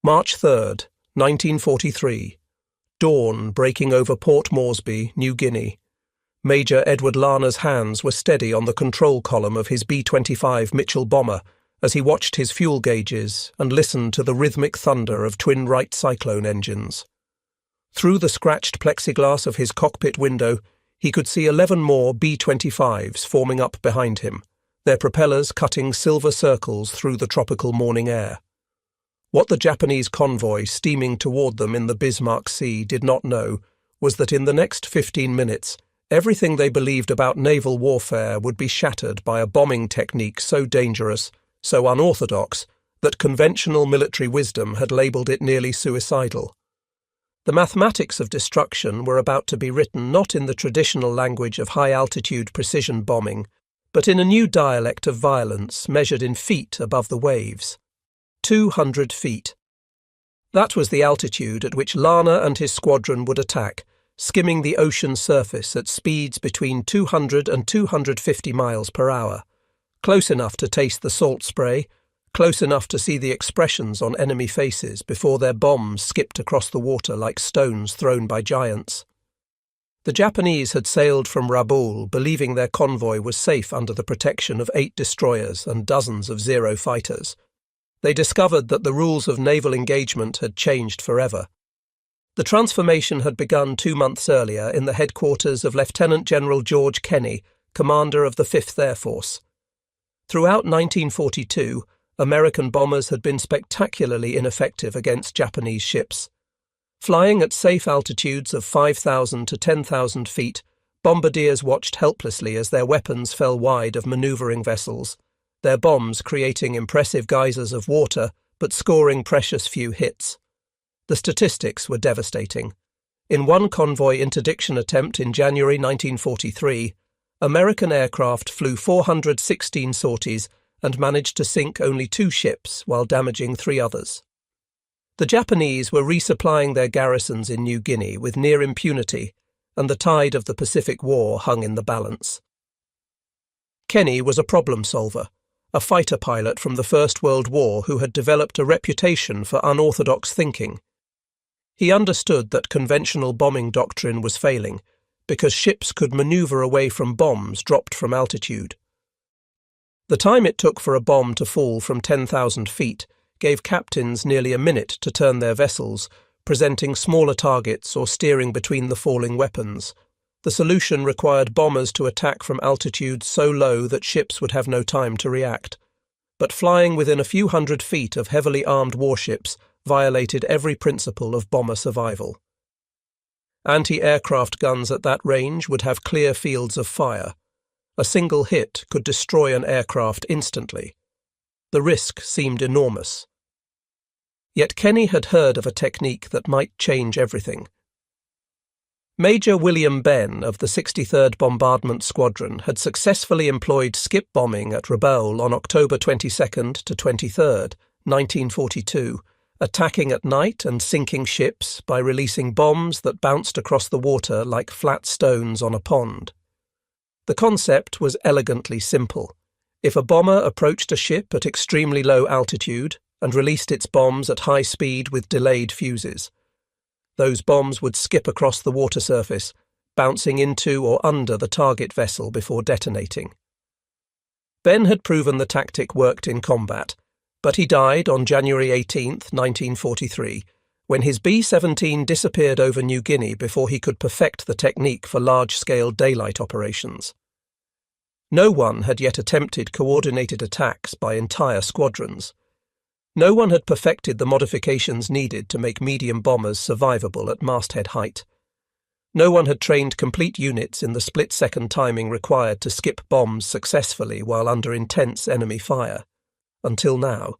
March 3rd, 1943. Dawn breaking over Port Moresby, New Guinea. Major Edward Larner's hands were steady on the control column of his B-25 Mitchell bomber as he watched his fuel gauges and listened to the rhythmic thunder of twin Wright Cyclone engines. Through the scratched plexiglass of his cockpit window, he could see 11 more B-25s forming up behind him, their propellers cutting silver circles through the tropical morning air. What the Japanese convoy steaming toward them in the Bismarck Sea did not know was that in the next 15 minutes, everything they believed about naval warfare would be shattered by a bombing technique so dangerous, so unorthodox, that conventional military wisdom had labelled it nearly suicidal. The mathematics of destruction were about to be written not in the traditional language of high-altitude precision bombing, but in a new dialect of violence measured in feet above the waves. 200 feet. That was the altitude at which Larner and his squadron would attack, skimming the ocean surface at speeds between 200 and 250 miles per hour, close enough to taste the salt spray, close enough to see the expressions on enemy faces before their bombs skipped across the water like stones thrown by giants. The Japanese had sailed from Rabaul believing their convoy was safe under the protection of 8 destroyers and dozens of Zero fighters. They discovered that the rules of naval engagement had changed forever. The transformation had begun 2 months earlier in the headquarters of Lieutenant General George Kenney, commander of the 5th Air Force. Throughout 1942, American bombers had been spectacularly ineffective against Japanese ships. Flying at safe altitudes of 5,000 to 10,000 feet, bombardiers watched helplessly as their weapons fell wide of manoeuvring vessels, their bombs creating impressive geysers of water but scoring precious few hits. The statistics were devastating. In one convoy interdiction attempt in January 1943, American aircraft flew 416 sorties and managed to sink only 2 ships while damaging 3 others. The Japanese were resupplying their garrisons in New Guinea with near impunity, and the tide of the Pacific War hung in the balance. Kenney was a problem solver, a fighter pilot from the First World War who had developed a reputation for unorthodox thinking. He understood that conventional bombing doctrine was failing, because ships could maneuver away from bombs dropped from altitude. The time it took for a bomb to fall from 10,000 feet gave captains nearly a minute to turn their vessels, presenting smaller targets or steering between the falling weapons. The solution required bombers to attack from altitudes so low that ships would have no time to react. But flying within a few hundred feet of heavily armed warships violated every principle of bomber survival. Anti-aircraft guns at that range would have clear fields of fire. A single hit could destroy an aircraft instantly. The risk seemed enormous. Yet Kenney had heard of a technique that might change everything. Major William Benn of the 63rd Bombardment Squadron had successfully employed skip bombing at Rabaul on October 22nd to 23rd, 1942, attacking at night and sinking ships by releasing bombs that bounced across the water like flat stones on a pond. The concept was elegantly simple. If a bomber approached a ship at extremely low altitude and released its bombs at high speed with delayed fuses, those bombs would skip across the water surface, bouncing into or under the target vessel before detonating. Ben had proven the tactic worked in combat, but he died on January 18, 1943, when his B-17 disappeared over New Guinea before he could perfect the technique for large-scale daylight operations. No one had yet attempted coordinated attacks by entire squadrons. No one had perfected the modifications needed to make medium bombers survivable at masthead height. No one had trained complete units in the split-second timing required to skip bombs successfully while under intense enemy fire. Until now.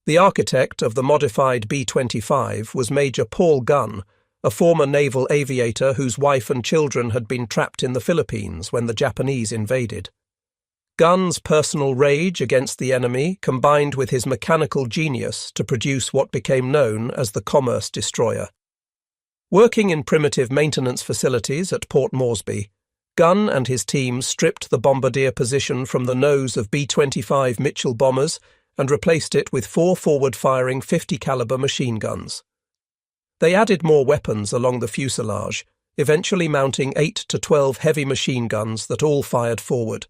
The architect of the modified B-25 was Major Paul Gunn, a former naval aviator whose wife and children had been trapped in the Philippines when the Japanese invaded. Gunn's personal rage against the enemy combined with his mechanical genius to produce what became known as the Commerce Destroyer. Working in primitive maintenance facilities at Port Moresby, Gunn and his team stripped the bombardier position from the nose of B-25 Mitchell bombers and replaced it with 4 forward-firing 50-caliber machine guns. They added more weapons along the fuselage, eventually mounting 8 to 12 heavy machine guns that all fired forward.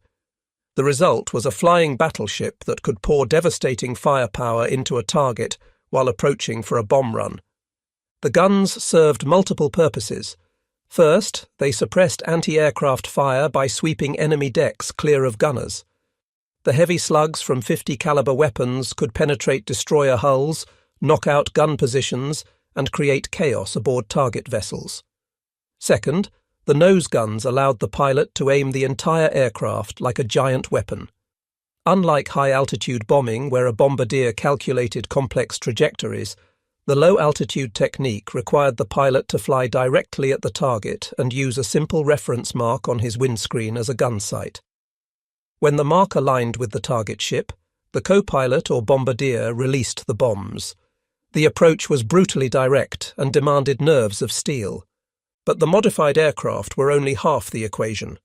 The result was a flying battleship that could pour devastating firepower into a target while approaching for a bomb run. The guns served multiple purposes. First, they suppressed anti-aircraft fire by sweeping enemy decks clear of gunners. The heavy slugs from 50-caliber weapons could penetrate destroyer hulls, knock out gun positions, and create chaos aboard target vessels. Second, the nose guns allowed the pilot to aim the entire aircraft like a giant weapon. Unlike high-altitude bombing, where a bombardier calculated complex trajectories, the low-altitude technique required the pilot to fly directly at the target and use a simple reference mark on his windscreen as a gun sight. When the mark aligned with the target ship, the co-pilot or bombardier released the bombs. The approach was brutally direct and demanded nerves of steel. But the modified aircraft were only half the equation.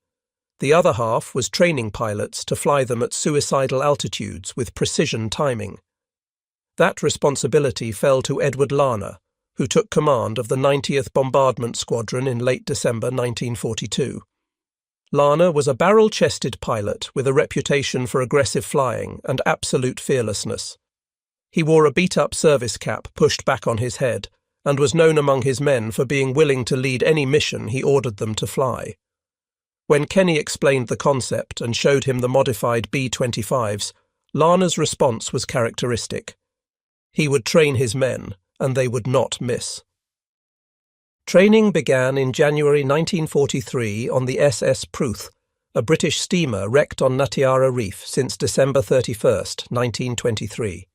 The other half was training pilots to fly them at suicidal altitudes with precision timing. That responsibility fell to Edward Larner, who took command of the 90th Bombardment Squadron in late December 1942. Larner was a barrel-chested pilot with a reputation for aggressive flying and absolute fearlessness. He wore a beat-up service cap pushed back on his head, and was known among his men for being willing to lead any mission he ordered them to fly. When Kenny explained the concept and showed him the modified B-25s, Larner's response was characteristic. He would train his men, and they would not miss. Training began in January 1943 on the SS Pruth, a British steamer wrecked on Natiara Reef since December 31, 1923.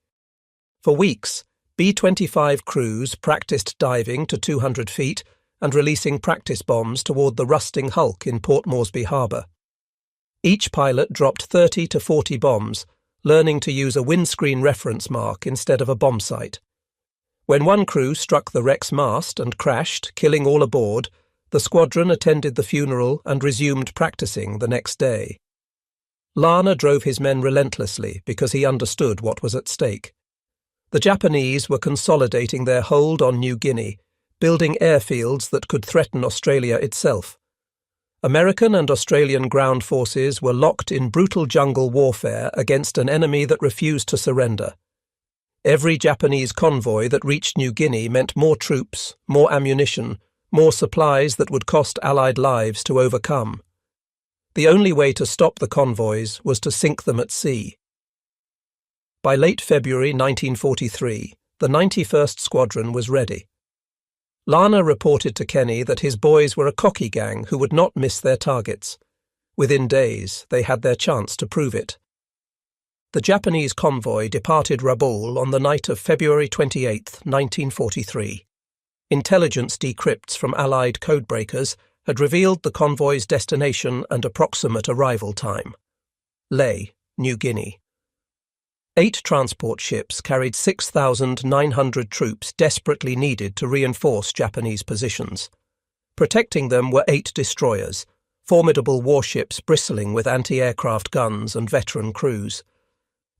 For weeks, B-25 crews practiced diving to 200 feet and releasing practice bombs toward the rusting hulk in Port Moresby Harbour. Each pilot dropped 30 to 40 bombs, learning to use a windscreen reference mark instead of a bomb sight. When one crew struck the wreck's mast and crashed, killing all aboard, the squadron attended the funeral and resumed practicing the next day. Larner drove his men relentlessly because he understood what was at stake. The Japanese were consolidating their hold on New Guinea, building airfields that could threaten Australia itself. American and Australian ground forces were locked in brutal jungle warfare against an enemy that refused to surrender. Every Japanese convoy that reached New Guinea meant more troops, more ammunition, more supplies that would cost Allied lives to overcome. The only way to stop the convoys was to sink them at sea. By late February 1943, the 91st Squadron was ready. Larner reported to Kenny that his boys were a cocky gang who would not miss their targets. Within days, they had their chance to prove it. The Japanese convoy departed Rabaul on the night of February 28, 1943. Intelligence decrypts from Allied codebreakers had revealed the convoy's destination and approximate arrival time. Lae, New Guinea. 8 transport ships carried 6,900 troops desperately needed to reinforce Japanese positions. Protecting them were 8 destroyers, formidable warships bristling with anti-aircraft guns and veteran crews.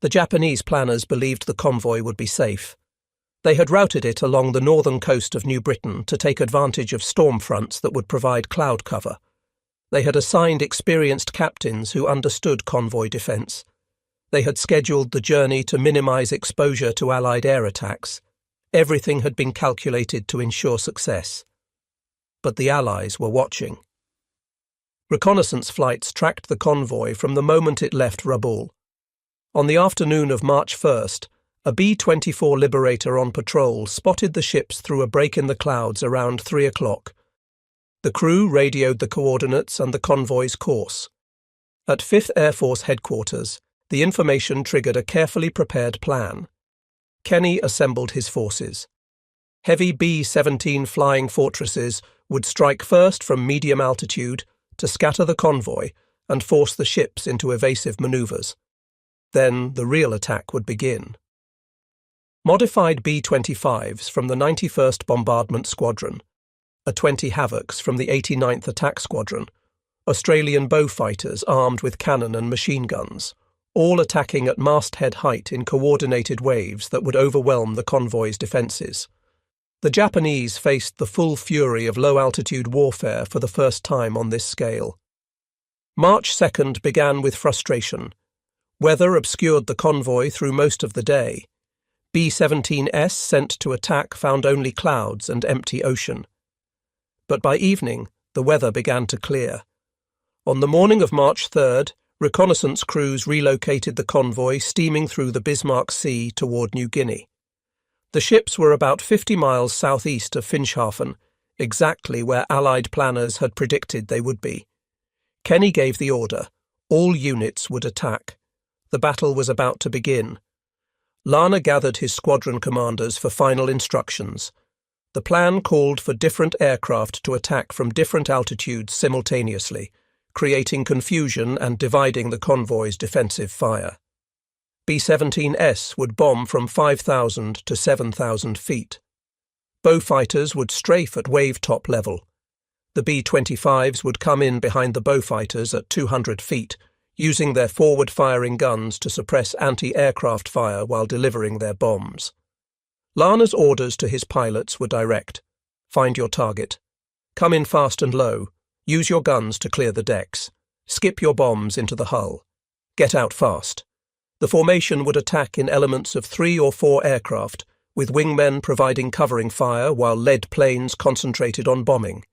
The Japanese planners believed the convoy would be safe. They had routed it along the northern coast of New Britain to take advantage of storm fronts that would provide cloud cover. They had assigned experienced captains who understood convoy defence. They had scheduled the journey to minimise exposure to Allied air attacks. Everything had been calculated to ensure success. But the Allies were watching. Reconnaissance flights tracked the convoy from the moment it left Rabaul. On the afternoon of March 1st, a B-24 Liberator on patrol spotted the ships through a break in the clouds around 3 o'clock. The crew radioed the coordinates and the convoy's course. At 5th Air Force headquarters, the information triggered a carefully prepared plan. Kenny assembled his forces. Heavy B-17 flying fortresses would strike first from medium altitude to scatter the convoy and force the ships into evasive manoeuvres. Then the real attack would begin. Modified B-25s from the 91st Bombardment Squadron, a 20 Havocs from the 89th Attack Squadron, Australian Beaufighters armed with cannon and machine guns, all attacking at masthead height in coordinated waves that would overwhelm the convoy's defences. The Japanese faced the full fury of low-altitude warfare for the first time on this scale. March 2nd began with frustration. Weather obscured the convoy through most of the day. B-17S sent to attack found only clouds and empty ocean. But by evening, the weather began to clear. On the morning of March 3rd, reconnaissance crews relocated the convoy steaming through the Bismarck Sea toward New Guinea. The ships were about 50 miles southeast of Finschhafen, exactly where Allied planners had predicted they would be. Kenny gave the order. All units would attack. The battle was about to begin. Lana gathered his squadron commanders for final instructions. The plan called for different aircraft to attack from different altitudes simultaneously, creating confusion and dividing the convoy's defensive fire. B-17S would bomb from 5,000 to 7,000 feet. Bowfighters would strafe at wave-top level. The B-25s would come in behind the bowfighters at 200 feet, using their forward-firing guns to suppress anti-aircraft fire while delivering their bombs. Lana's orders to his pilots were direct. Find your target. Come in fast and low. Use your guns to clear the decks. Skip your bombs into the hull. Get out fast. The formation would attack in elements of 3 or 4 aircraft, with wingmen providing covering fire while lead planes concentrated on bombing.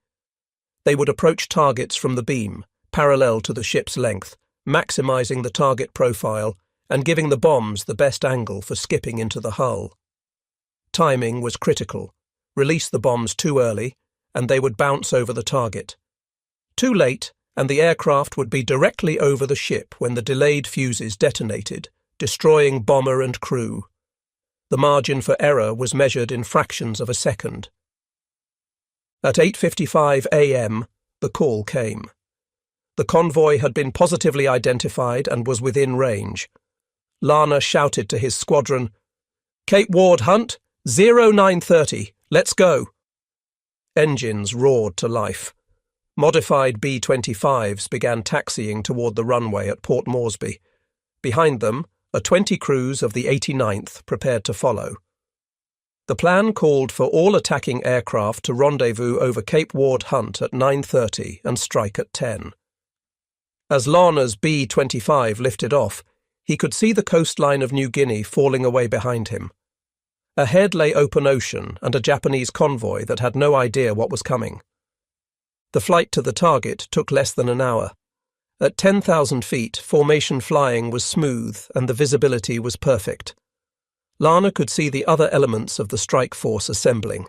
They would approach targets from the beam, parallel to the ship's length, maximizing the target profile and giving the bombs the best angle for skipping into the hull. Timing was critical. Release the bombs too early, and they would bounce over the target. Too late, and the aircraft would be directly over the ship when the delayed fuses detonated, destroying bomber and crew. The margin for error was measured in fractions of a second. At 8:55 a.m., the call came. The convoy had been positively identified and was within range. Lana shouted to his squadron, "Cape Ward Hunt, 0930, let's go." Engines roared to life. Modified B-25s began taxiing toward the runway at Port Moresby. Behind them, 20 crews of the 89th prepared to follow. The plan called for all attacking aircraft to rendezvous over Cape Ward Hunt at 9:30 and strike at 10. As Lana's B-25 lifted off, he could see the coastline of New Guinea falling away behind him. Ahead lay open ocean and a Japanese convoy that had no idea what was coming. The flight to the target took less than an hour. At 10,000 feet, formation flying was smooth and the visibility was perfect. Lana could see the other elements of the strike force assembling.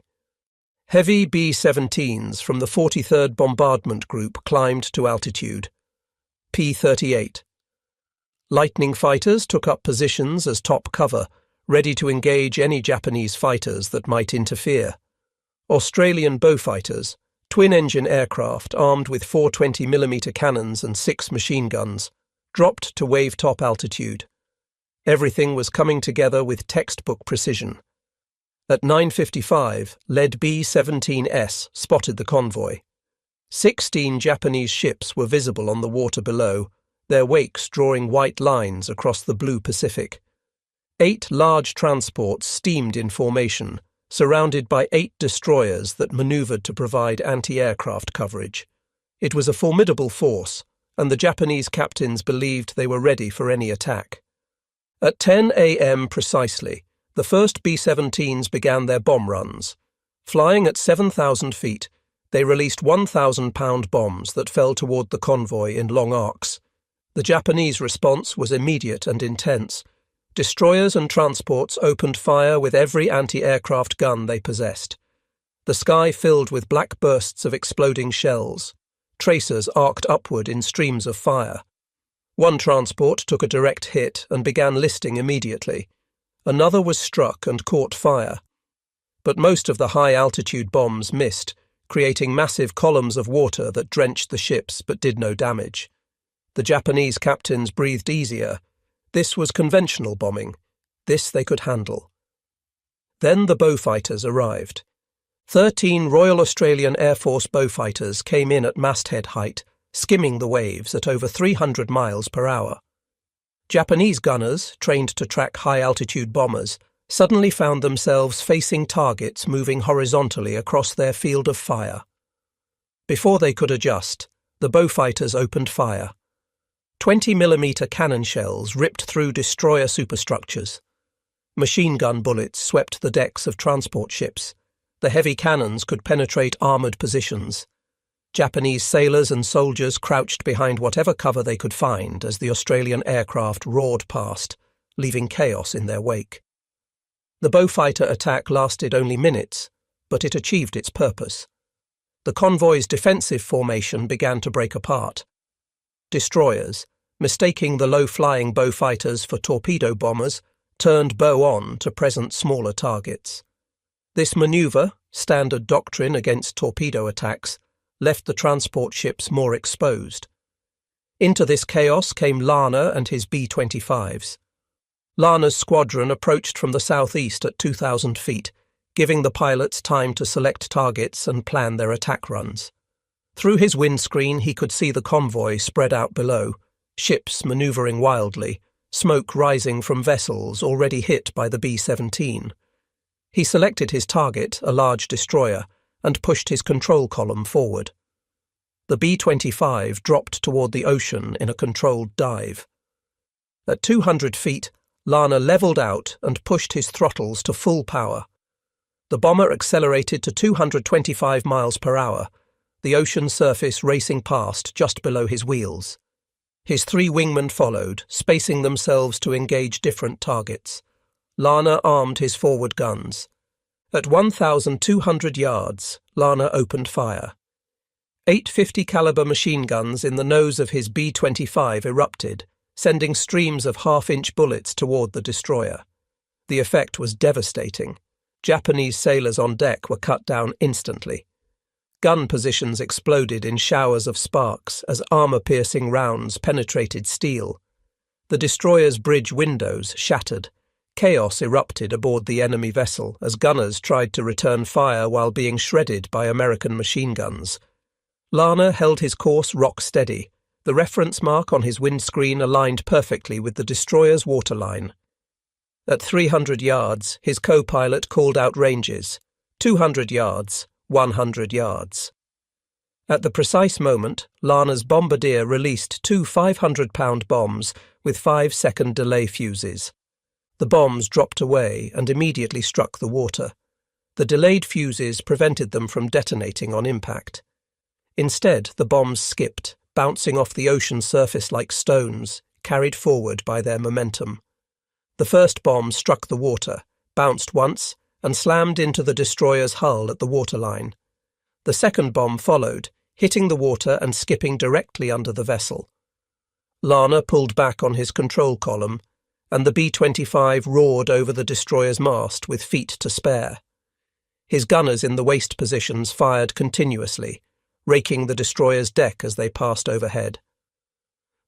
Heavy B-17s from the 43rd Bombardment Group climbed to altitude. P-38. Lightning fighters took up positions as top cover, ready to engage any Japanese fighters that might interfere. Australian bowfighters, twin-engine aircraft armed with 420mm cannons and 6 machine guns, dropped to wave-top altitude. Everything was coming together with textbook precision. At 9:55, lead B-17S spotted the convoy. 16 Japanese ships were visible on the water below, their wakes drawing white lines across the blue Pacific. 8 large transports steamed in formation, surrounded by 8 destroyers that maneuvered to provide anti-aircraft coverage. It was a formidable force, and the Japanese captains believed they were ready for any attack. At 10 a.m. precisely, the first B-17s began their bomb runs. Flying at 7,000 feet, they released 1,000-pound bombs that fell toward the convoy in long arcs. The Japanese response was immediate and intense. Destroyers and transports opened fire with every anti-aircraft gun they possessed. The sky filled with black bursts of exploding shells. Tracers arced upward in streams of fire. One transport took a direct hit and began listing immediately. Another was struck and caught fire. But most of the high-altitude bombs missed, creating massive columns of water that drenched the ships but did no damage. The Japanese captains breathed easier. This was conventional bombing. This they could handle. Then the bowfighters arrived. 13 Royal Australian Air Force bowfighters came in at masthead height, skimming the waves at over 300 miles per hour. Japanese gunners, trained to track high-altitude bombers, suddenly found themselves facing targets moving horizontally across their field of fire. Before they could adjust, the Beaufighters opened fire. 20mm cannon shells ripped through destroyer superstructures. Machine gun bullets swept the decks of transport ships. The heavy cannons could penetrate armoured positions. Japanese sailors and soldiers crouched behind whatever cover they could find as the Australian aircraft roared past, leaving chaos in their wake. The Beaufighter attack lasted only minutes, but it achieved its purpose. The convoy's defensive formation began to break apart. Destroyers, mistaking the low-flying Beaufighters for torpedo bombers, turned bow on to present smaller targets. This manoeuvre, standard doctrine against torpedo attacks, left the transport ships more exposed. Into this chaos came Lana and his B-25s. Lana's squadron approached from the southeast at 2,000 feet, giving the pilots time to select targets and plan their attack runs. Through his windscreen he could see the convoy spread out below, ships manoeuvring wildly, smoke rising from vessels already hit by the B-17. He selected his target, a large destroyer, and pushed his control column forward. The B-25 dropped toward the ocean in a controlled dive. At 200 feet, Lana levelled out and pushed his throttles to full power. The bomber accelerated to 225 miles per hour, the ocean surface racing past just below his wheels. His three wingmen followed, spacing themselves to engage different targets. Lana armed his forward guns. At 1,200 yards, Lana opened fire. 850 caliber machine guns in the nose of his B-25 erupted, sending streams of half-inch bullets toward the destroyer. The effect was devastating. Japanese sailors on deck were cut down instantly. Gun positions exploded in showers of sparks as armour-piercing rounds penetrated steel. The destroyer's bridge windows shattered. Chaos erupted aboard the enemy vessel as gunners tried to return fire while being shredded by American machine guns. Lana held his course rock steady. The reference mark on his windscreen aligned perfectly with the destroyer's waterline. At 300 yards, his co-pilot called out ranges. 200 yards, 100 yards. At the precise moment, Lana's bombardier released two 500-pound bombs with 5-second delay fuses. The bombs dropped away and immediately struck the water. The delayed fuses prevented them from detonating on impact. Instead, the bombs skipped, bouncing off the ocean surface like stones, carried forward by their momentum. The first bomb struck the water, bounced once, and slammed into the destroyer's hull at the waterline. The second bomb followed, hitting the water and skipping directly under the vessel. Lana pulled back on his control column, and the B-25 roared over the destroyer's mast with feet to spare. His gunners in the waist positions fired continuously, raking the destroyer's deck as they passed overhead.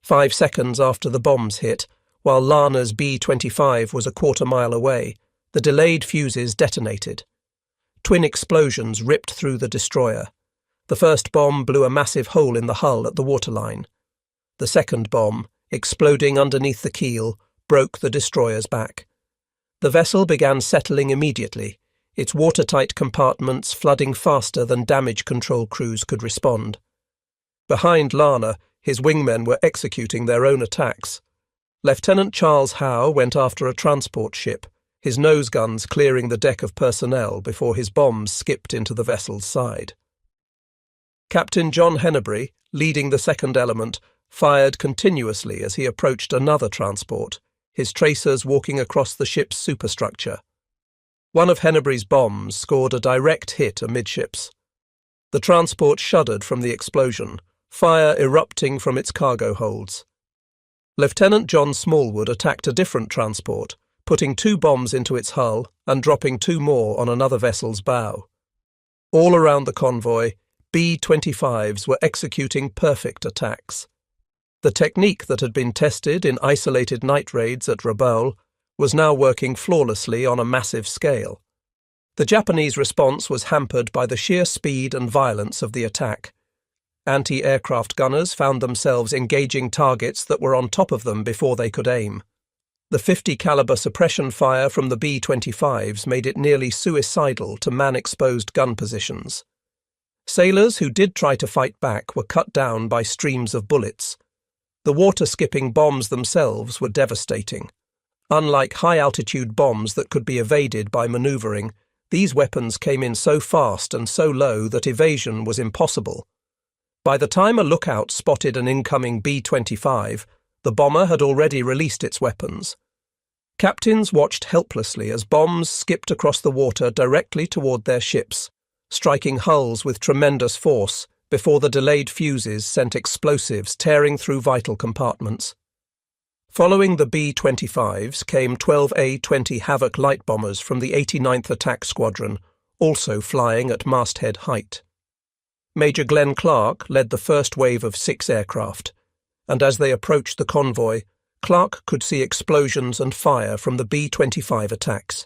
5 seconds after the bombs hit, while Lana's B-25 was a quarter-mile away, the delayed fuses detonated. Twin explosions ripped through the destroyer. The first bomb blew a massive hole in the hull at the waterline. The second bomb, exploding underneath the keel, broke the destroyer's back. The vessel began settling immediately, its watertight compartments flooding faster than damage control crews could respond. Behind Lana, his wingmen were executing their own attacks. Lieutenant Charles Howe went after a transport ship, his nose guns clearing the deck of personnel before his bombs skipped into the vessel's side. Captain John Hennebury, leading the second element, fired continuously as he approached another transport, his tracers walking across the ship's superstructure. One of Hennebury's bombs scored a direct hit amidships. The transport shuddered from the explosion, fire erupting from its cargo holds. Lieutenant John Smallwood attacked a different transport, putting 2 bombs into its hull and dropping 2 more on another vessel's bow. All around the convoy, B-25s were executing perfect attacks. The technique that had been tested in isolated night raids at Rabaul was now working flawlessly on a massive scale. The Japanese response was hampered by the sheer speed and violence of the attack. Anti-aircraft gunners found themselves engaging targets that were on top of them before they could aim. The 50 caliber suppression fire from the B-25s made it nearly suicidal to man exposed gun positions. Sailors who did try to fight back were cut down by streams of bullets. The water-skipping bombs themselves were devastating. Unlike high-altitude bombs that could be evaded by manoeuvring, these weapons came in so fast and so low that evasion was impossible. By the time a lookout spotted an incoming B-25, the bomber had already released its weapons. Captains watched helplessly as bombs skipped across the water directly toward their ships, striking hulls with tremendous force before the delayed fuses sent explosives tearing through vital compartments. Following the B-25s came 12 A-20 Havoc light bombers from the 89th Attack Squadron, also flying at masthead height. Major Glenn Clark led the first wave of 6 aircraft, and as they approached the convoy, Clark could see explosions and fire from the B-25 attacks.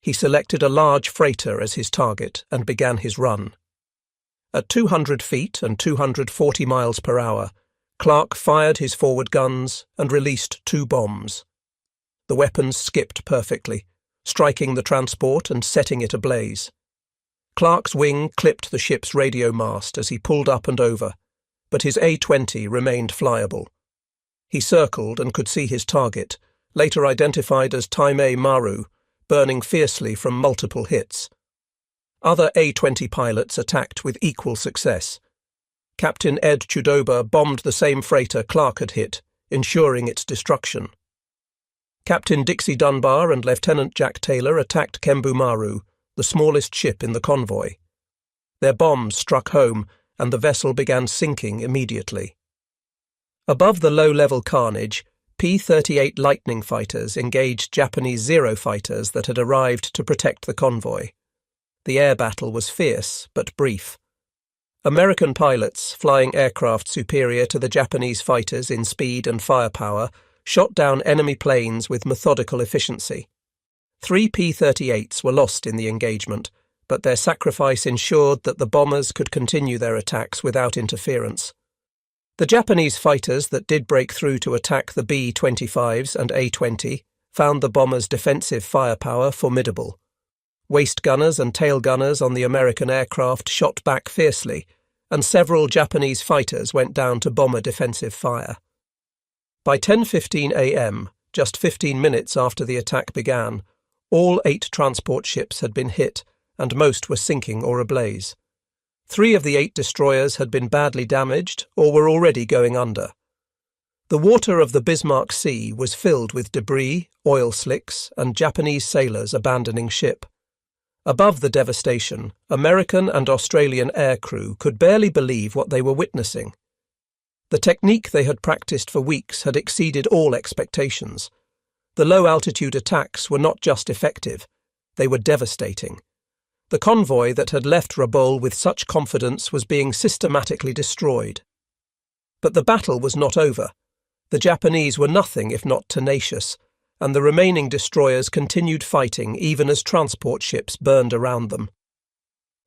He selected a large freighter as his target and began his run. At 200 feet and 240 miles per hour, Clark fired his forward guns and released 2 bombs. The weapons skipped perfectly, striking the transport and setting it ablaze. Clark's wing clipped the ship's radio mast as he pulled up and over, but his A-20 remained flyable. He circled and could see his target, later identified as Taimei Maru, burning fiercely from multiple hits. Other A-20 pilots attacked with equal success. Captain Ed Chudoba bombed the same freighter Clark had hit, ensuring its destruction. Captain Dixie Dunbar and Lieutenant Jack Taylor attacked Kembu Maru, the smallest ship in the convoy. Their bombs struck home, and the vessel began sinking immediately. Above the low-level carnage, P-38 Lightning fighters engaged Japanese Zero fighters that had arrived to protect the convoy. The air battle was fierce but brief. American pilots, flying aircraft superior to the Japanese fighters in speed and firepower, shot down enemy planes with methodical efficiency. 3 P-38s were lost in the engagement, but their sacrifice ensured that the bombers could continue their attacks without interference. The Japanese fighters that did break through to attack the B-25s and A-20 found the bombers' defensive firepower formidable. Waist gunners and tail gunners on the American aircraft shot back fiercely, and several Japanese fighters went down to bomber defensive fire. By 10:15 a.m., just 15 minutes after the attack began, all 8 transport ships had been hit, and most were sinking or ablaze. 3 of the 8 destroyers had been badly damaged or were already going under. The water of the Bismarck Sea was filled with debris, oil slicks, and Japanese sailors abandoning ship. Above the devastation, American and Australian aircrew could barely believe what they were witnessing. The technique they had practiced for weeks had exceeded all expectations. The low-altitude attacks were not just effective, they were devastating. The convoy that had left Rabaul with such confidence was being systematically destroyed. But the battle was not over. The Japanese were nothing if not tenacious, and the remaining destroyers continued fighting even as transport ships burned around them.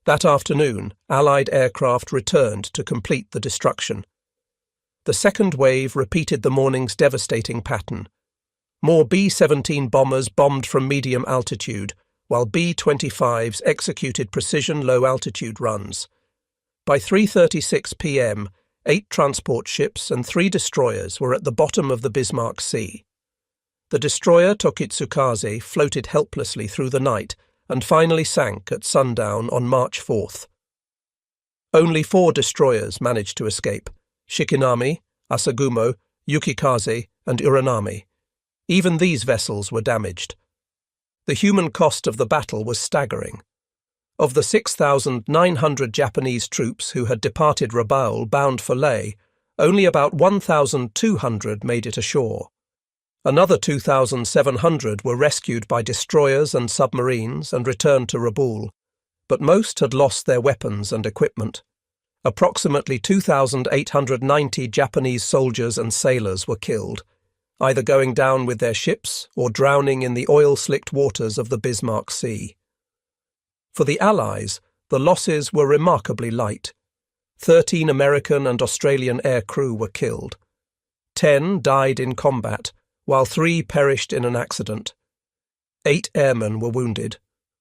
That afternoon, Allied aircraft returned to complete the destruction. The second wave repeated the morning's devastating pattern. More B-17 bombers bombed from medium altitude, while B-25s executed precision low-altitude runs. By 3:36 p.m., 8 transport ships and 3 destroyers were at the bottom of the Bismarck Sea. The destroyer Tokitsukaze floated helplessly through the night and finally sank at sundown on March 4th. Only 4 destroyers managed to escape: Shikinami, Asagumo, Yukikaze, and Uranami. Even these vessels were damaged. The human cost of the battle was staggering. Of the 6,900 Japanese troops who had departed Rabaul bound for Leh, only about 1,200 made it ashore. Another 2,700 were rescued by destroyers and submarines and returned to Rabaul, but most had lost their weapons and equipment. Approximately 2,890 Japanese soldiers and sailors were killed, either going down with their ships or drowning in the oil-slicked waters of the Bismarck Sea. For the Allies, the losses were remarkably light. 13 American and Australian air crew were killed. 10 died in combat, while 3 perished in an accident. 8 airmen were wounded.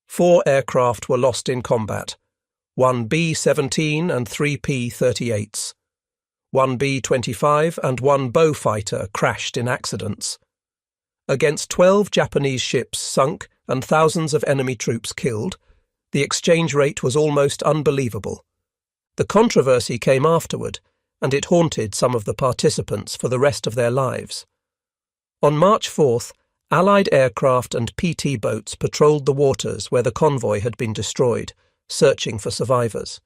4 aircraft were lost in combat, 1 B-17 and 3 P-38s. 1 B-25 and 1 Beaufighter crashed in accidents. Against 12 Japanese ships sunk and thousands of enemy troops killed, the exchange rate was almost unbelievable. The controversy came afterward, and it haunted some of the participants for the rest of their lives. On March 4th, Allied aircraft and PT boats patrolled the waters where the convoy had been destroyed, searching for survivors.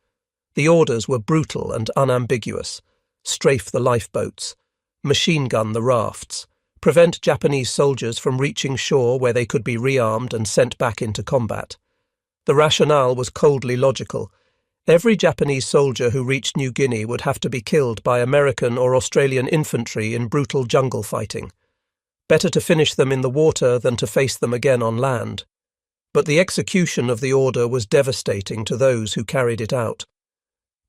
The orders were brutal and unambiguous: strafe the lifeboats, machine gun the rafts, prevent Japanese soldiers from reaching shore where they could be rearmed and sent back into combat. The rationale was coldly logical. Every Japanese soldier who reached New Guinea would have to be killed by American or Australian infantry in brutal jungle fighting. Better to finish them in the water than to face them again on land. But the execution of the order was devastating to those who carried it out.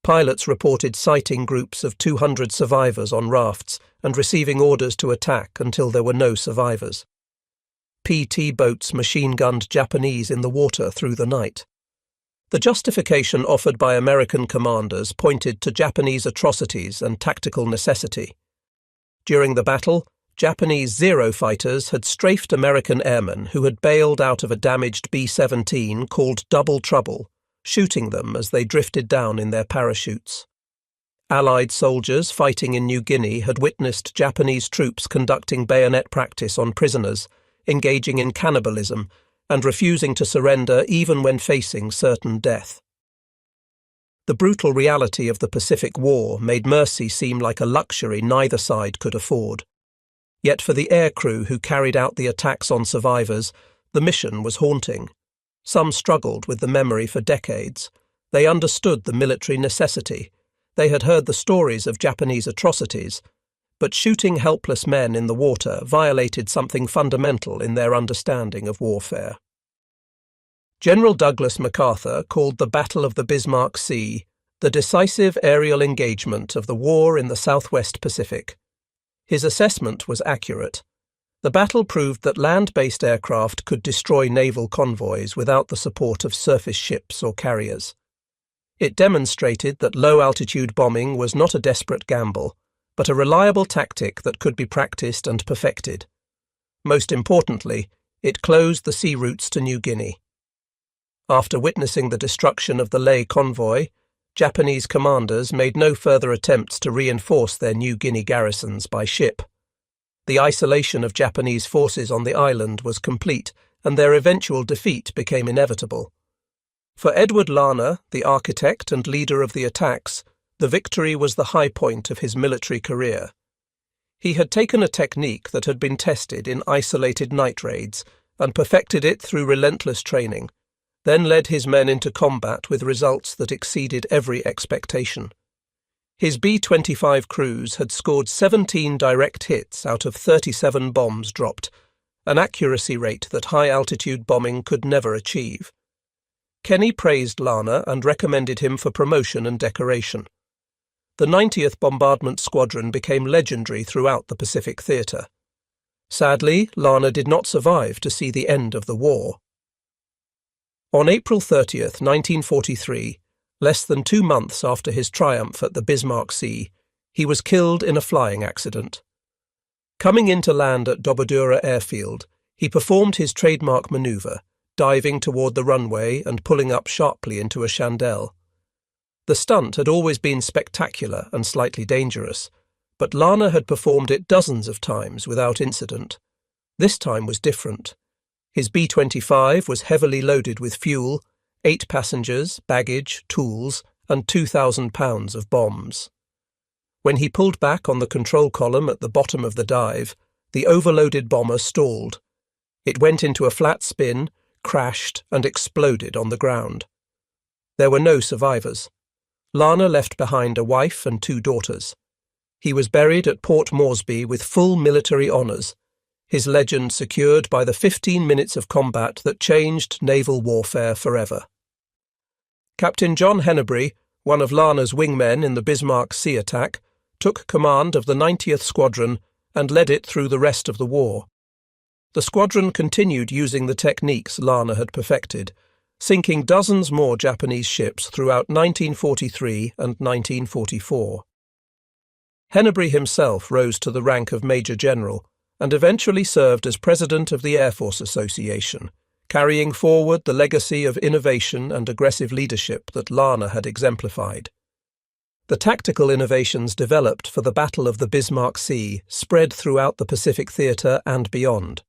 Pilots reported sighting groups of 200 survivors on rafts and receiving orders to attack until there were no survivors. PT boats machine-gunned Japanese in the water through the night. The justification offered by American commanders pointed to Japanese atrocities and tactical necessity. During the battle, Japanese Zero fighters had strafed American airmen who had bailed out of a damaged B-17 called Double Trouble, shooting them as they drifted down in their parachutes. Allied soldiers fighting in New Guinea had witnessed Japanese troops conducting bayonet practice on prisoners, engaging in cannibalism, and refusing to surrender even when facing certain death. The brutal reality of the Pacific War made mercy seem like a luxury neither side could afford. Yet for the aircrew who carried out the attacks on survivors, the mission was haunting. Some struggled with the memory for decades. They understood the military necessity. They had heard the stories of Japanese atrocities, but shooting helpless men in the water violated something fundamental in their understanding of warfare. General Douglas MacArthur called the Battle of the Bismarck Sea the decisive aerial engagement of the war in the Southwest Pacific. His assessment was accurate. The battle proved that land-based aircraft could destroy naval convoys without the support of surface ships or carriers. It demonstrated that low-altitude bombing was not a desperate gamble, but a reliable tactic that could be practiced and perfected. Most importantly, it closed the sea routes to New Guinea. After witnessing the destruction of the Ley convoy, Japanese commanders made no further attempts to reinforce their New Guinea garrisons by ship. The isolation of Japanese forces on the island was complete, and their eventual defeat became inevitable. For Edward Larner, the architect and leader of the attacks, the victory was the high point of his military career. He had taken a technique that had been tested in isolated night raids and perfected it through relentless training, then led his men into combat with results that exceeded every expectation. His B-25 crews had scored 17 direct hits out of 37 bombs dropped, an accuracy rate that high-altitude bombing could never achieve. Kenny praised Larner and recommended him for promotion and decoration. The 90th Bombardment Squadron became legendary throughout the Pacific Theatre. Sadly, Larner did not survive to see the end of the war. On April 30th, 1943, less than 2 months after his triumph at the Bismarck Sea, he was killed in a flying accident. Coming into land at Dobodura Airfield, he performed his trademark manoeuvre, diving toward the runway and pulling up sharply into a chandelle. The stunt had always been spectacular and slightly dangerous, but Larner had performed it dozens of times without incident. This time was different. His B-25 was heavily loaded with fuel, 8 passengers, baggage, tools, and 2,000 pounds of bombs. When he pulled back on the control column at the bottom of the dive, the overloaded bomber stalled. It went into a flat spin, crashed, and exploded on the ground. There were no survivors. Larner left behind a wife and 2 daughters. He was buried at Port Moresby with full military honours, his legend secured by the 15 minutes of combat that changed naval warfare forever. Captain John Hennebury, one of Lana's wingmen in the Bismarck Sea attack, took command of the 90th Squadron and led it through the rest of the war. The squadron continued using the techniques Lana had perfected, sinking dozens more Japanese ships throughout 1943 and 1944. Henneberry himself rose to the rank of Major General and eventually served as President of the Air Force Association, carrying forward the legacy of innovation and aggressive leadership that Lana had exemplified. The tactical innovations developed for the Battle of the Bismarck Sea spread throughout the Pacific Theatre and beyond.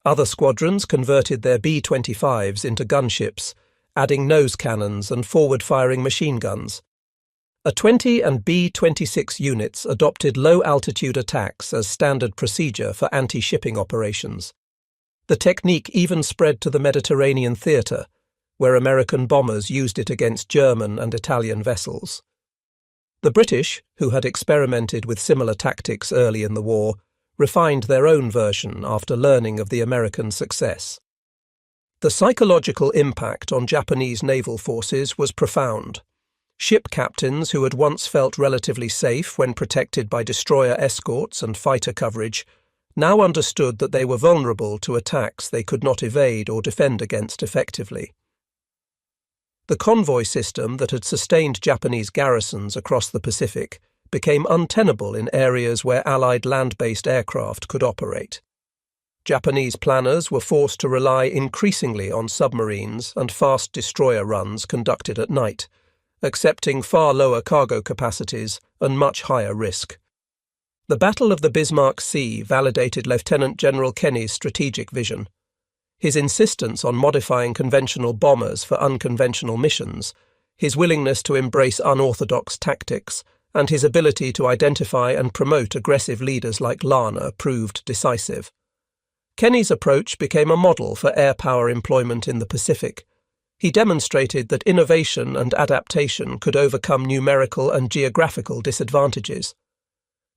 Other squadrons converted their B-25s into gunships, adding nose cannons and forward-firing machine guns. A-20 and B-26 units adopted low-altitude attacks as standard procedure for anti-shipping operations. The technique even spread to the Mediterranean theatre, where American bombers used it against German and Italian vessels. The British, who had experimented with similar tactics early in the war, refined their own version after learning of the American success. The psychological impact on Japanese naval forces was profound. Ship captains who had once felt relatively safe when protected by destroyer escorts and fighter coverage now understood that they were vulnerable to attacks they could not evade or defend against effectively. The convoy system that had sustained Japanese garrisons across the Pacific became untenable in areas where Allied land-based aircraft could operate. Japanese planners were forced to rely increasingly on submarines and fast destroyer runs conducted at night, accepting far lower cargo capacities and much higher risk. The Battle of the Bismarck Sea validated Lieutenant General Kenny's strategic vision. His insistence on modifying conventional bombers for unconventional missions, his willingness to embrace unorthodox tactics, and his ability to identify and promote aggressive leaders like Lana proved decisive. Kenny's approach became a model for air power employment in the Pacific. He demonstrated that innovation and adaptation could overcome numerical and geographical disadvantages.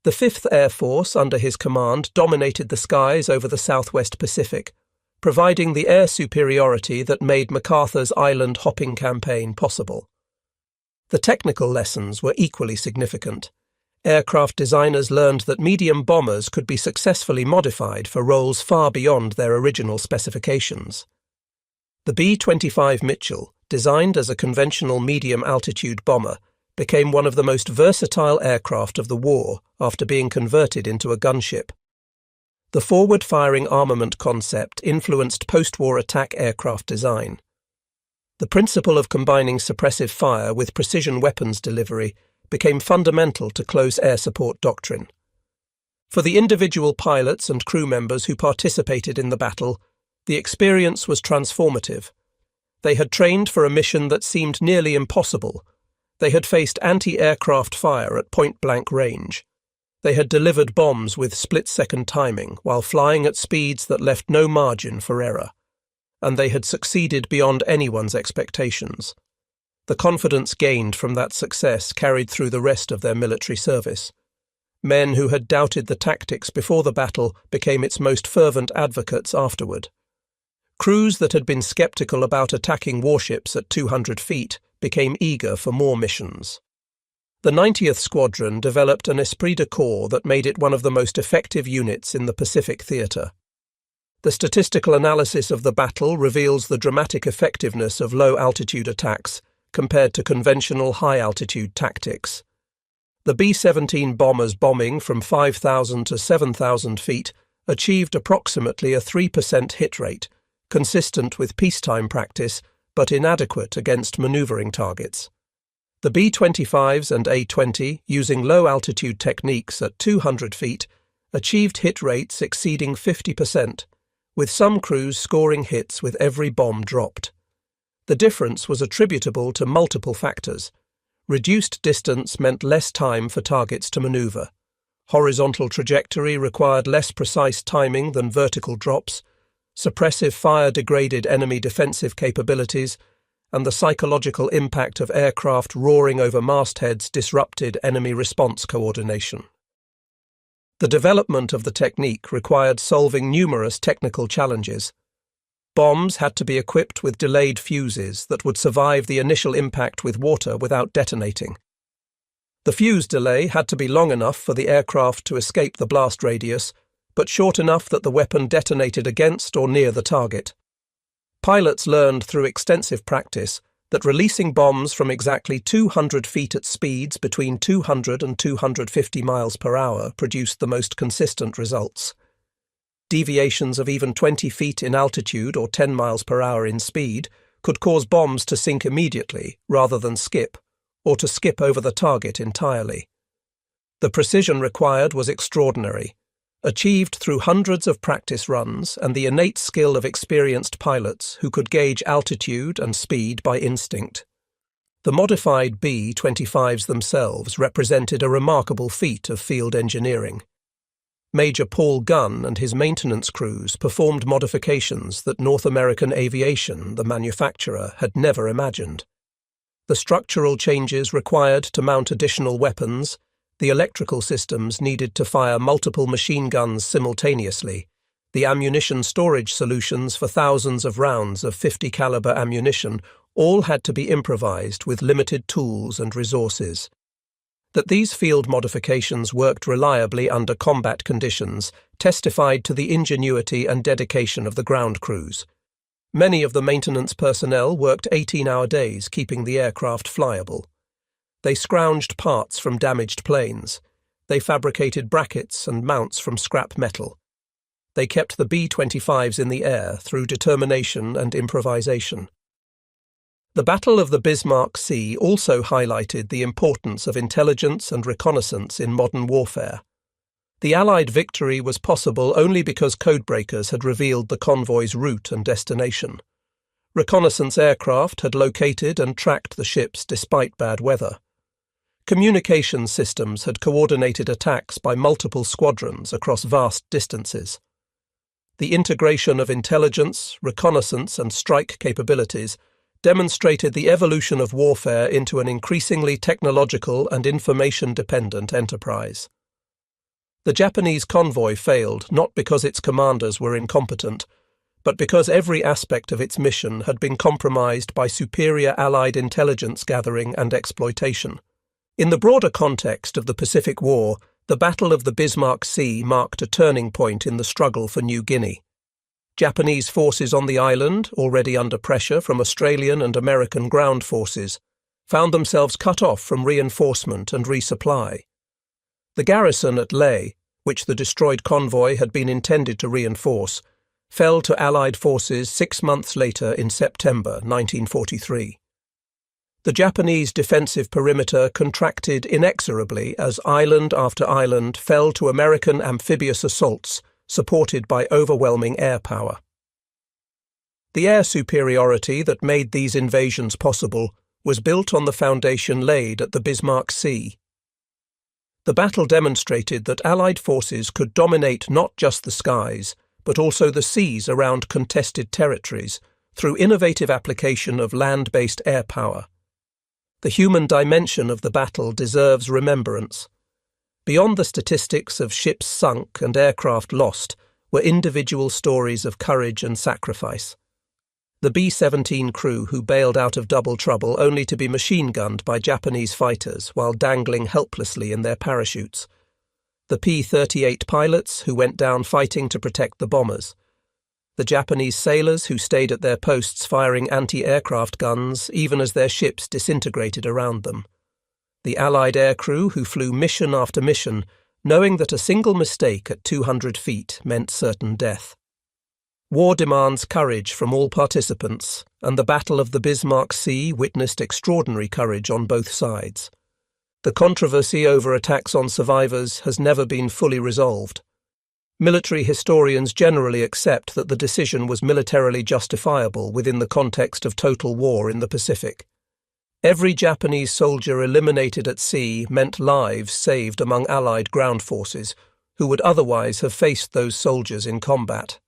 The 5th Air Force under his command dominated the skies over the Southwest Pacific, providing the air superiority that made MacArthur's island hopping campaign possible. The technical lessons were equally significant. Aircraft designers learned that medium bombers could be successfully modified for roles far beyond their original specifications. The B-25 Mitchell, designed as a conventional medium-altitude bomber, became one of the most versatile aircraft of the war after being converted into a gunship. The forward-firing armament concept influenced post-war attack aircraft design. The principle of combining suppressive fire with precision weapons delivery became fundamental to close air support doctrine. For the individual pilots and crew members who participated in the battle, the experience was transformative. They had trained for a mission that seemed nearly impossible. They had faced anti-aircraft fire at point-blank range. They had delivered bombs with split-second timing while flying at speeds that left no margin for error. And they had succeeded beyond anyone's expectations. The confidence gained from that success carried through the rest of their military service. Men who had doubted the tactics before the battle became its most fervent advocates afterward. Crews that had been skeptical about attacking warships at 200 feet became eager for more missions. The 90th Squadron developed an esprit de corps that made it one of the most effective units in the Pacific theatre. The statistical analysis of the battle reveals the dramatic effectiveness of low-altitude attacks compared to conventional high-altitude tactics. The B-17 bombers bombing from 5,000 to 7,000 feet achieved approximately a 3% hit rate, consistent with peacetime practice but inadequate against maneuvering targets. The B-25s and A-20, using low-altitude techniques at 200 feet, achieved hit rates exceeding 50%, with some crews scoring hits with every bomb dropped. The difference was attributable to multiple factors. Reduced distance meant less time for targets to maneuver. Horizontal trajectory required less precise timing than vertical drops. Suppressive fire degraded enemy defensive capabilities, and the psychological impact of aircraft roaring over mastheads disrupted enemy response coordination. The development of the technique required solving numerous technical challenges. Bombs had to be equipped with delayed fuses that would survive the initial impact with water without detonating. The fuse delay had to be long enough for the aircraft to escape the blast radius, but short enough that the weapon detonated against or near the target. Pilots learned through extensive practice that releasing bombs from exactly 200 feet at speeds between 200 and 250 miles per hour produced the most consistent results. Deviations of even 20 feet in altitude or 10 miles per hour in speed could cause bombs to sink immediately rather than skip, or to skip over the target entirely. The precision required was extraordinary, achieved through hundreds of practice runs and the innate skill of experienced pilots who could gauge altitude and speed by instinct. The modified B-25s themselves represented a remarkable feat of field engineering. Major Paul Gunn and his maintenance crews performed modifications that North American Aviation, the manufacturer, had never imagined. The structural changes required to mount additional weapons, the electrical systems needed to fire multiple machine guns simultaneously, the ammunition storage solutions for thousands of rounds of 50 caliber ammunition all had to be improvised with limited tools and resources. That these field modifications worked reliably under combat conditions testified to the ingenuity and dedication of the ground crews. Many of the maintenance personnel worked 18-hour days keeping the aircraft flyable. They scrounged parts from damaged planes. They fabricated brackets and mounts from scrap metal. They kept the B-25s in the air through determination and improvisation. The Battle of the Bismarck Sea also highlighted the importance of intelligence and reconnaissance in modern warfare. The Allied victory was possible only because codebreakers had revealed the convoy's route and destination. Reconnaissance aircraft had located and tracked the ships despite bad weather. Communication systems had coordinated attacks by multiple squadrons across vast distances. The integration of intelligence, reconnaissance, and strike capabilities demonstrated the evolution of warfare into an increasingly technological and information-dependent enterprise. The Japanese convoy failed not because its commanders were incompetent, but because every aspect of its mission had been compromised by superior Allied intelligence gathering and exploitation. In the broader context of the Pacific War, the Battle of the Bismarck Sea marked a turning point in the struggle for New Guinea. Japanese forces on the island, already under pressure from Australian and American ground forces, found themselves cut off from reinforcement and resupply. The garrison at Lae, which the destroyed convoy had been intended to reinforce, fell to Allied forces 6 months later in September 1943. The Japanese defensive perimeter contracted inexorably as island after island fell to American amphibious assaults, supported by overwhelming air power. The air superiority that made these invasions possible was built on the foundation laid at the Bismarck Sea. The battle demonstrated that Allied forces could dominate not just the skies, but also the seas around contested territories through innovative application of land-based air power. The human dimension of the battle deserves remembrance. Beyond the statistics of ships sunk and aircraft lost were individual stories of courage and sacrifice. The B-17 crew who bailed out of double trouble only to be machine-gunned by Japanese fighters while dangling helplessly in their parachutes. The P-38 pilots who went down fighting to protect the bombers. The Japanese sailors who stayed at their posts firing anti-aircraft guns even as their ships disintegrated around them. The Allied aircrew who flew mission after mission, knowing that a single mistake at 200 feet meant certain death. War demands courage from all participants, and the Battle of the Bismarck Sea witnessed extraordinary courage on both sides. The controversy over attacks on survivors has never been fully resolved. Military historians generally accept that the decision was militarily justifiable within the context of total war in the Pacific. Every Japanese soldier eliminated at sea meant lives saved among Allied ground forces, who would otherwise have faced those soldiers in combat.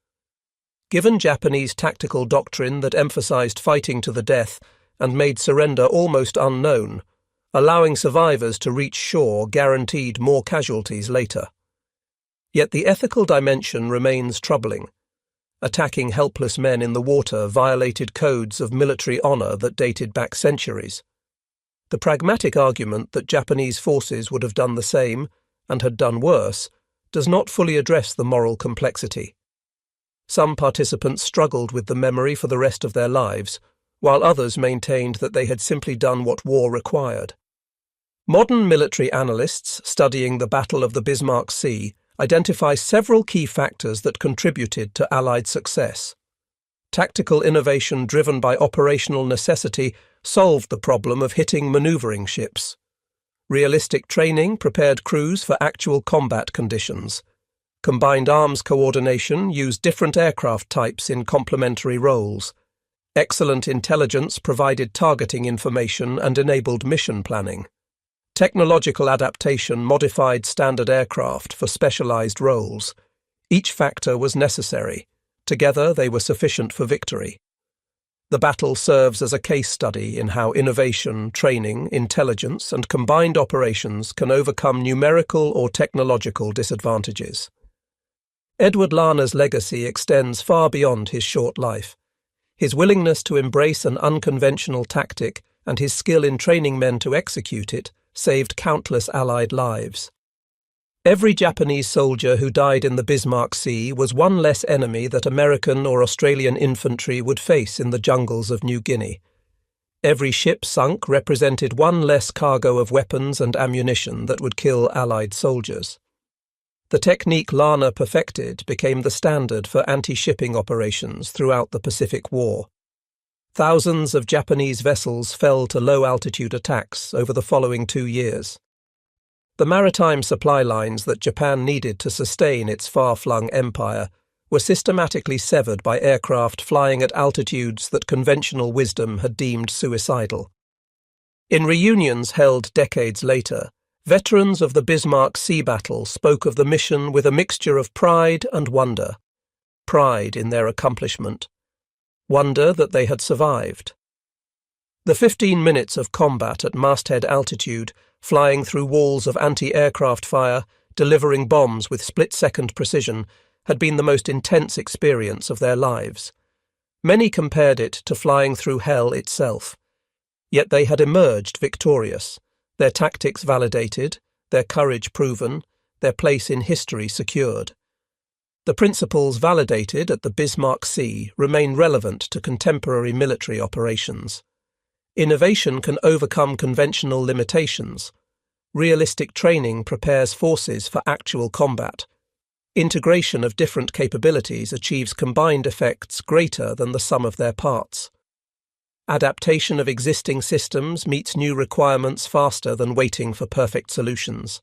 Given Japanese tactical doctrine that emphasized fighting to the death and made surrender almost unknown, allowing survivors to reach shore guaranteed more casualties later. Yet the ethical dimension remains troubling. Attacking helpless men in the water violated codes of military honor that dated back centuries. The pragmatic argument that Japanese forces would have done the same, and had done worse, does not fully address the moral complexity. Some participants struggled with the memory for the rest of their lives, while others maintained that they had simply done what war required. Modern military analysts studying the Battle of the Bismarck Sea identify several key factors that contributed to Allied success. Tactical innovation driven by operational necessity solved the problem of hitting maneuvering ships. Realistic training prepared crews for actual combat conditions. Combined arms coordination used different aircraft types in complementary roles. Excellent intelligence provided targeting information and enabled mission planning. Technological adaptation modified standard aircraft for specialized roles. Each factor was necessary. Together they were sufficient for victory. The battle serves as a case study in how innovation, training, intelligence, and combined operations can overcome numerical or technological disadvantages. Edward Larner's legacy extends far beyond his short life. His willingness to embrace an unconventional tactic and his skill in training men to execute it saved countless Allied lives. Every Japanese soldier who died in the Bismarck Sea was one less enemy that American or Australian infantry would face in the jungles of New Guinea. Every ship sunk represented one less cargo of weapons and ammunition that would kill Allied soldiers. The technique Larner perfected became the standard for anti-shipping operations throughout the Pacific War. Thousands of Japanese vessels fell to low-altitude attacks over the following 2 years. The maritime supply lines that Japan needed to sustain its far-flung empire were systematically severed by aircraft flying at altitudes that conventional wisdom had deemed suicidal. In reunions held decades later, veterans of the Bismarck Sea battle spoke of the mission with a mixture of pride and wonder. Pride in their accomplishment. Wonder that they had survived. The 15 minutes of combat at masthead altitude, flying through walls of anti-aircraft fire, delivering bombs with split-second precision, had been the most intense experience of their lives. Many compared it to flying through hell itself. Yet they had emerged victorious, their tactics validated, their courage proven, their place in history secured. The principles validated at the Bismarck Sea remain relevant to contemporary military operations. Innovation can overcome conventional limitations. Realistic training prepares forces for actual combat. Integration of different capabilities achieves combined effects greater than the sum of their parts. Adaptation of existing systems meets new requirements faster than waiting for perfect solutions.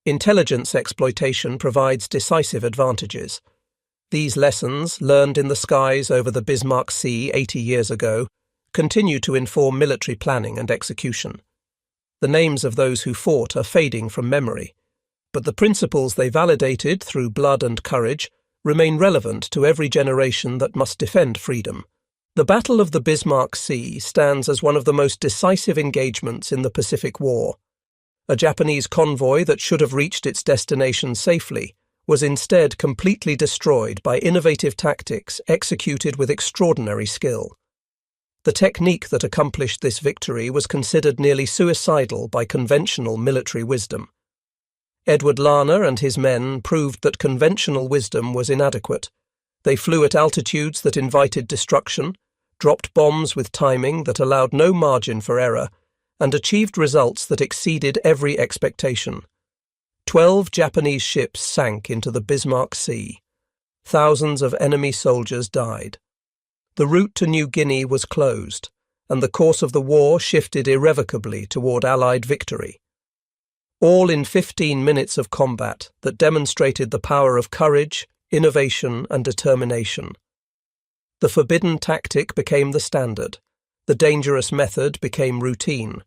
Intelligence exploitation provides decisive advantages. These lessons, learned in the skies over the Bismarck Sea 80 years ago, continue to inform military planning and execution. The names of those who fought are fading from memory, but the principles they validated through blood and courage remain relevant to every generation that must defend freedom. The Battle of the Bismarck Sea stands as one of the most decisive engagements in the Pacific War. A Japanese convoy that should have reached its destination safely was instead completely destroyed by innovative tactics executed with extraordinary skill. The technique that accomplished this victory was considered nearly suicidal by conventional military wisdom. Edward Larner and his men proved that conventional wisdom was inadequate. They flew at altitudes that invited destruction, dropped bombs with timing that allowed no margin for error, and achieved results that exceeded every expectation. 12 Japanese ships sank into the Bismarck Sea. Thousands of enemy soldiers died. The route to New Guinea was closed, and the course of the war shifted irrevocably toward Allied victory. All in 15 minutes of combat that demonstrated the power of courage, innovation, and determination. The forbidden tactic became the standard. The dangerous method became routine.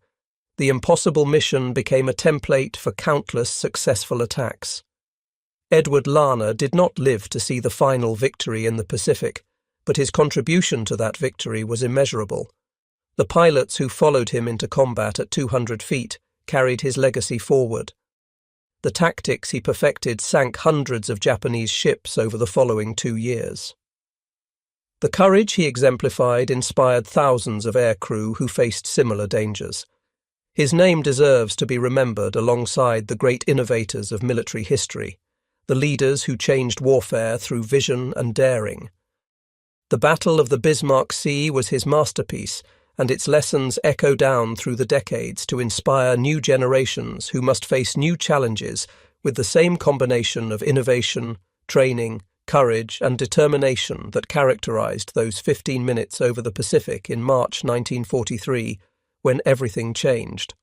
The impossible mission became a template for countless successful attacks. Edward Larner did not live to see the final victory in the Pacific, but his contribution to that victory was immeasurable. The pilots who followed him into combat at 200 feet carried his legacy forward. The tactics he perfected sank hundreds of Japanese ships over the following 2 years. The courage he exemplified inspired thousands of aircrew who faced similar dangers. His name deserves to be remembered alongside the great innovators of military history, the leaders who changed warfare through vision and daring. The Battle of the Bismarck Sea was his masterpiece, and its lessons echo down through the decades to inspire new generations who must face new challenges with the same combination of innovation, training, courage and determination that characterized those 15 minutes over the Pacific in March 1943, when everything changed.